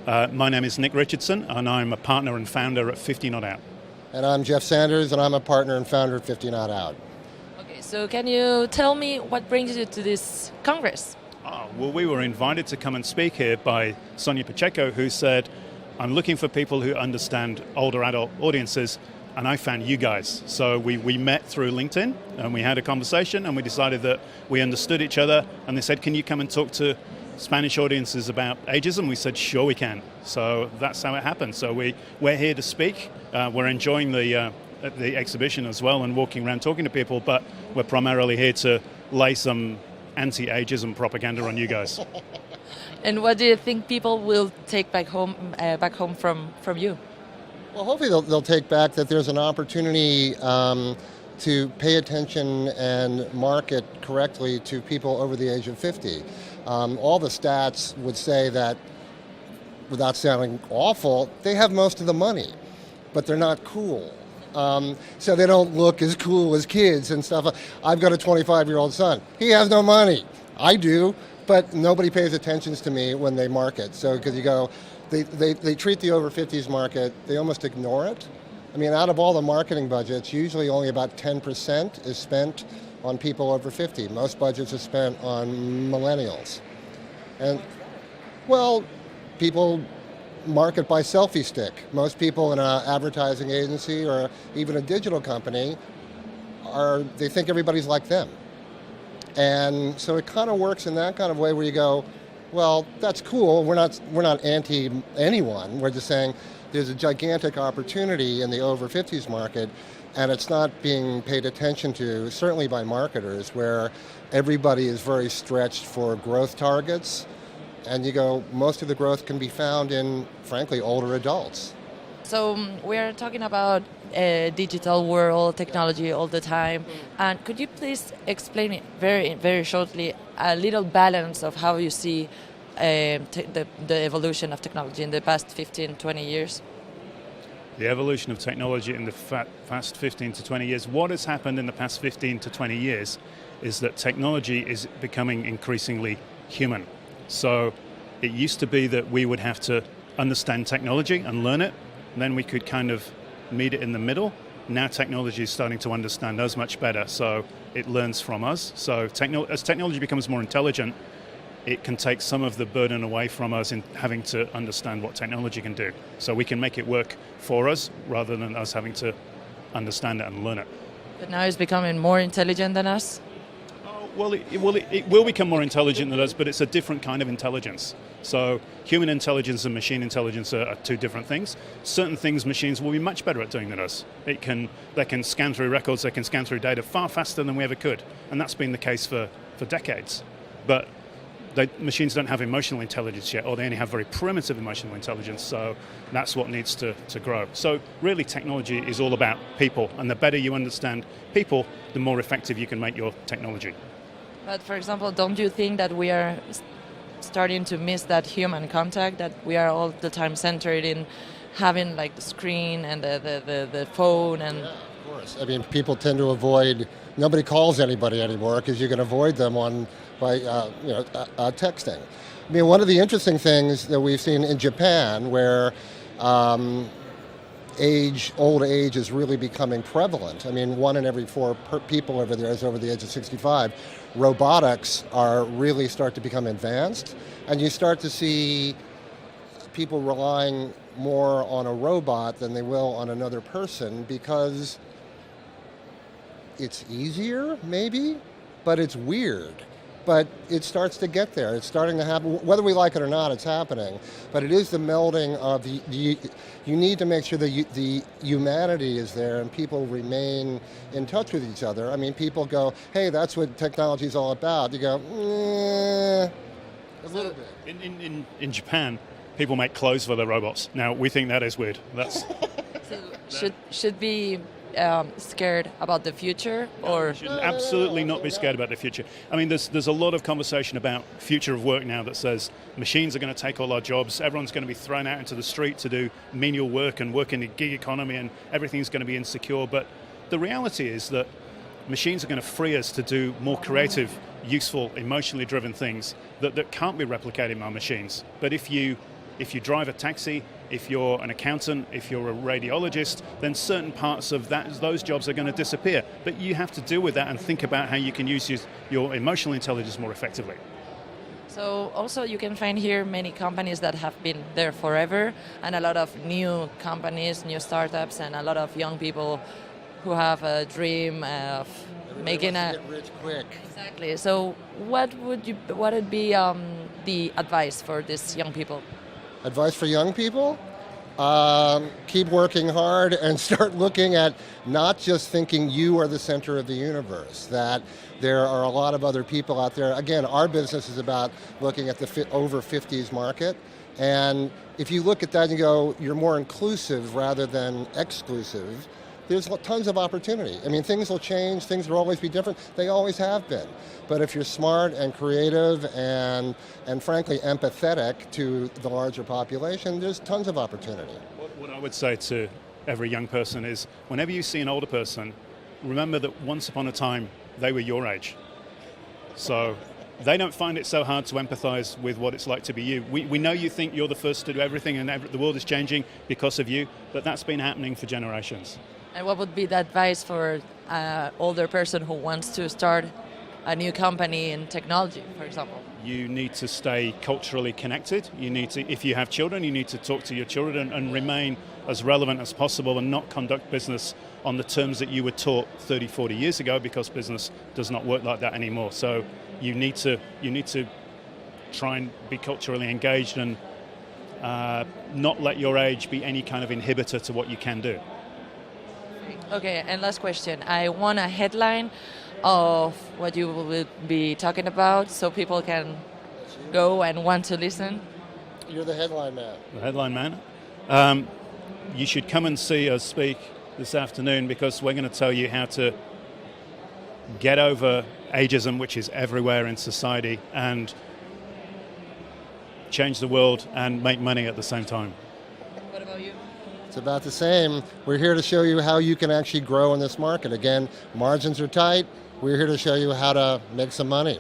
My name is Nick Richardson, and I'm a partner and founder at 50 Not Out. And I'm Jeff Sanders, and I'm a partner and founder at 50 Not Out. Okay, so can you tell me what brings you to this Congress? Well, we were invited to come and speak here by Sonia Pacheco, who said, I'm looking for people who understand older adult audiences, and I found you guys. So we met through LinkedIn, and we had a conversation, and we decided that we understood each other, and they said, can you come and talk to Spanish audiences about ageism? We said, sure we can. So that's how it happened. So we're here to speak. We're enjoying the exhibition as well and walking around talking to people, but we're primarily here to lay some anti-ageism propaganda on you guys. And what do you think people will take back home from you? Well, hopefully they'll take back that there's an opportunity to pay attention and market correctly to people over the age of 50. All the stats would say that, without sounding awful, they have most of the money, but they're not cool. So they don't look as cool as kids and stuff. I've got a 25-year-old son. He has no money. I do, but nobody pays attention to me when they market. So because you go, they treat the over 50s market, they almost ignore it. I mean, out of all the marketing budgets, usually only about 10% is spent on people over 50. Most budgets are spent on millennials. And, well, people market by selfie stick. Most people in an advertising agency or even a digital company they think everybody's like them. And so it kind of works in that kind of way where you go, well, that's cool. We're not anti anyone. We're just saying there's a gigantic opportunity in the over 50s market, and it's not being paid attention to, certainly by marketers, where everybody is very stretched for growth targets. And you go, most of the growth can be found in, frankly, older adults. So we're talking about digital world, technology all the time. And could you please explain it very, very shortly, a little balance of how you see the evolution of technology in the past 15, 20 years? The evolution of technology in the past 15 to 20 years. What has happened in the past 15 to 20 years is that technology is becoming increasingly human. So it used to be that we would have to understand technology and learn it, and then we could kind of meet it in the middle. Now technology is starting to understand us much better, so it learns from us. So as technology becomes more intelligent, it can take some of the burden away from us in having to understand what technology can do. So we can make it work for us rather than us having to understand it and learn it. But now it's becoming more intelligent than us? Well, it will become more intelligent than us, but it's a different kind of intelligence. So human intelligence and machine intelligence are two different things. Certain things machines will be much better at doing than us. They can scan through records, they can scan through data far faster than we ever could. And that's been the case for decades. But machines don't have emotional intelligence yet, or they only have very primitive emotional intelligence, so that's what needs to grow. So really technology is all about people, and the better you understand people, the more effective you can make your technology. But for example, don't you think that we are starting to miss that human contact, that we are all the time centered in having like the screen and the phone? And yeah, of course. I mean, people tend to avoid, nobody calls anybody anymore because you can avoid them by texting. I mean, one of the interesting things that we've seen in Japan, where old age is really becoming prevalent. I mean, 1 in every 4 people over there is over the age of 65. Robotics really start to become advanced, and you start to see people relying more on a robot than they will on another person because it's easier, maybe, but it's weird. But it starts to get there. It's starting to happen. Whether we like it or not, it's happening. But it is the melding of you need to make sure that the humanity is there and people remain in touch with each other. I mean, people go, hey, that's what technology is all about. You go, a little bit. In Japan, people make clothes for their robots. Now, we think that is weird. That's so should be scared about the future, or we should absolutely not be scared about the future. I mean, there's a lot of conversation about future of work now that says machines are going to take all our jobs. Everyone's going to be thrown out into the street to do menial work and work in the gig economy, and everything's going to be insecure. But the reality is that machines are going to free us to do more creative, useful, emotionally driven things that can't be replicated by machines. But if you if you drive a taxi, if you're an accountant, if you're a radiologist, then certain parts of those jobs are going to disappear. But you have to deal with that and think about how you can use your emotional intelligence more effectively. So also you can find here many companies that have been there forever, and a lot of new companies, new startups, and a lot of young people who have a dream of making a get rich quick. exactly. So what would be the advice for these young people? Advice for young people? Keep working hard and start looking at not just thinking you are the center of the universe, that there are a lot of other people out there. Again, our business is about looking at the over 50s market, and if you look at that and you go, you're more inclusive rather than exclusive, there's tons of opportunity. I mean, things will change, things will always be different, they always have been. But if you're smart and creative and frankly empathetic to the larger population, there's tons of opportunity. What I would say to every young person is, whenever you see an older person, remember that once upon a time, they were your age. So they don't find it so hard to empathize with what it's like to be you. We know you think you're the first to do everything and the world is changing because of you, but that's been happening for generations. And what would be the advice for an older person who wants to start a new company in technology, for example? You need to stay culturally connected. You need to, if you have children, you need to talk to your children and remain as relevant as possible and not conduct business on the terms that you were taught 30, 40 years ago, because business does not work like that anymore. So you need to try and be culturally engaged and not let your age be any kind of inhibitor to what you can do. Okay, and last question. I want a headline of what you will be talking about so people can go and want to listen. You're the headline man. The headline man. You should come and see us speak this afternoon, because we're going to tell you how to get over ageism, which is everywhere in society, and change the world and make money at the same time. What about you? It's about the same. We're here to show you how you can actually grow in this market. Again, margins are tight. We're here to show you how to make some money.